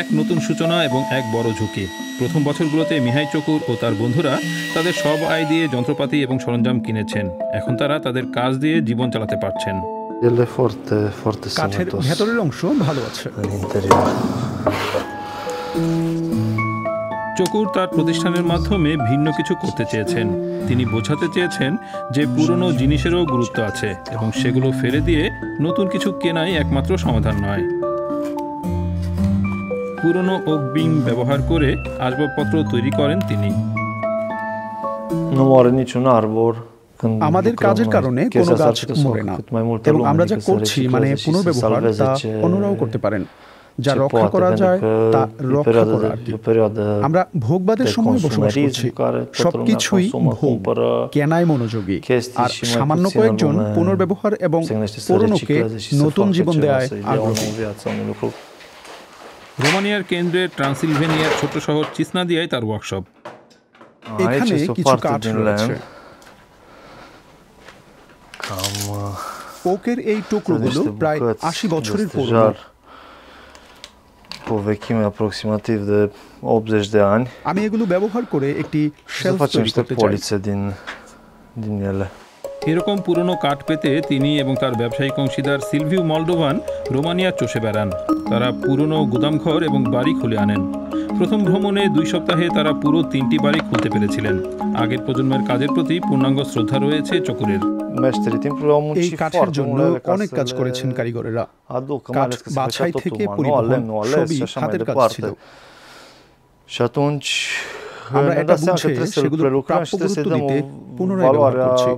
এক নতুন সূচনা এবং এক বড় ঝুঁকি। প্রথম বছরগুলোতে মিহাই চকুর ও তার বন্ধুরা তাদের সব আয় দিয়ে যন্ত্রপাতি এবং সরঞ্জাম কিনেছেন। এখন তারা তাদের কাজ দিয়ে জীবন চালাতে পারছেন। কাঠের ভেতরের অংশ ভালো আছে। চকুর তার প্রতিষ্ঠানের মাধ্যমে ভিন্ন কিছু করতে চেয়েছেন। তিনি বোঝাতে চেয়েছেন যে পুরনো জিনিসেরও গুরুত্ব আছে এবং সেগুলো ফেলে দিয়ে নতুন কিছু কেনাই একমাত্র সমাধান নয়। পুরনো ওক বিম ব্যবহার করে আসবাবপত্র তৈরি করেন তিনি। আমাদের কাজের কারণে কোনো গাছ মরে না, এবং আমরা যা করছি মানে পুনর্ব্যবহার, তা অন্যরাও করতে পারেন। যা রক্ষা করা যায় তা রক্ষা করা আর কি। আমরা ভোগবাদের সময় বসবাস করছি, সবকিছুই ভোগ, কেনায় মনোযোগী, আর সামান্য কয়েকজন পুনর্ব্যবহার এবং পুরনোকে নতুন জীবন দেয় আগ্রহী। রোমানিয়ার কেন্দ্রের ট্রান্সিলভেনিয়ার ছোট শহর চিসনাদিয়ায় তার ওয়ার্কশপ। এখানে কিছু কাঠ রয়েছে। ওকের এই টুকরোগুলো প্রায় ৮০ বছরের পুরনো। আমি এগুলো ব্যবহার করে একটি শেলফ তৈরি করতে চাই। এরকম পুরনো কাঠ পেতে তিনি এবং তার ব্যবসায়িক অংশীদার সিলভিউ মলডোভান রোমানিয়া চষে বেড়ান। তারা পুরনো গুদামঘর এবং বাড়ি খুলে আনেন। প্রথম ভ্রমণে ২ সপ্তাহে তারা পুরো ৩টি বাড়ি খুলতে পেরেছিলেন। আগের প্রজন্মের কাজের প্রতি পূর্ণাঙ্গ শ্রদ্ধা রয়েছে চকুরের। এই কাঠের জন্য অনেক কাজ করেছেন কারিগরেরা। কাঠ বাছাই থেকে পরিবহন সবই হাতের কাজ ছিল। আমরা এটা বুঝে সেগুলো প্রাপ্য গুরুত্ব দিতে পুনরায় ব্যবহার করছি।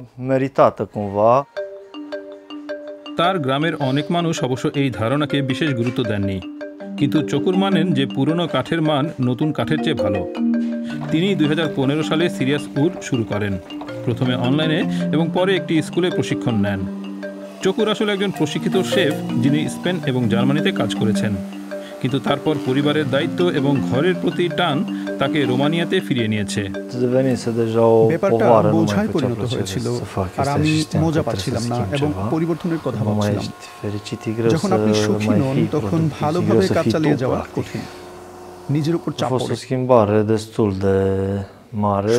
তার গ্রামের অনেক মানুষ অবশ্য এই ধারণাকে বিশেষ গুরুত্ব দেননি, কিন্তু চকুর মানেন যে পুরনো কাঠের মান নতুন কাঠের চেয়ে ভালো। তিনি ২০১৫ সালে সিরিয়াস উড শুরু করেন, প্রথমে অনলাইনে এবং পরে একটি স্কুলে প্রশিক্ষণ নেন। চকুর আসলে একজন প্রশিক্ষিত শেফ, যিনি স্পেন এবং জার্মানিতে কাজ করেছেন, কিন্তু তারপর পরিবারের দায়িত্ব এবং ঘরের প্রতি টান তাকে রোমানিয়াতে ফিরিয়ে নিয়েছে। ব্যাপারটা বোঝায় পরিণত হয়েছিল, আর আমি মজা পাচ্ছিলাম না এবং পরিবর্তনের কথা ভাবছিলাম। যখন আপনি সুখী নন, তখন ভালোভাবে কাজ চালিয়ে যাওয়া কঠিন, নিজের উপর চাপ পড়ে।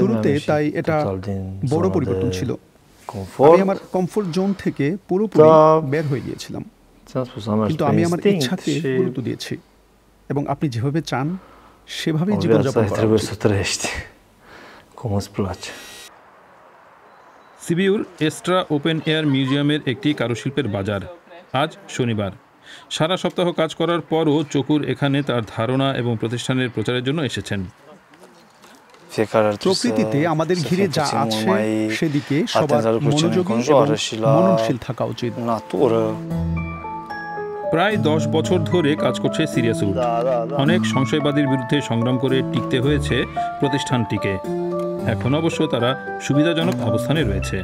শুরুতে তাই এটা বড় পরিবর্তন ছিল। আমি আমার কমফোর্ট জোন থেকে পুরোপুরি বের হয়ে গিয়েছিলাম, কিন্তু আমি আমার ইচ্ছাকে গুরুত্ব দিয়েছি, এবং আপনি যেভাবে চান সেভাবেই জীবনযাপন করা উচিত। সিবিউর এস্ট্রা ওপেন এয়ার মিউজিয়ামের একটি কারুশিল্পের বাজার। আজ শনিবার। সারা সপ্তাহ কাজ করার পরও চকুর এখানে তার ধারণা এবং প্রতিষ্ঠানের প্রচারের জন্য এসেছেন। প্রকৃতিতে আমাদের ঘিরে যা আছে সেদিকে সবার মনোযোগী এবং মননশীল থাকা উচিত। প্রায় ১০ বছর ধরে কাজ করছে সিরিয়াস উড। অনেক সংশয়বাদীর বিরুদ্ধে সংগ্রাম করে টিকতে হয়েছে প্রতিষ্ঠানটিকে। এখন অবশ্য তারা সুবিধাজনক অবস্থানে রয়েছে।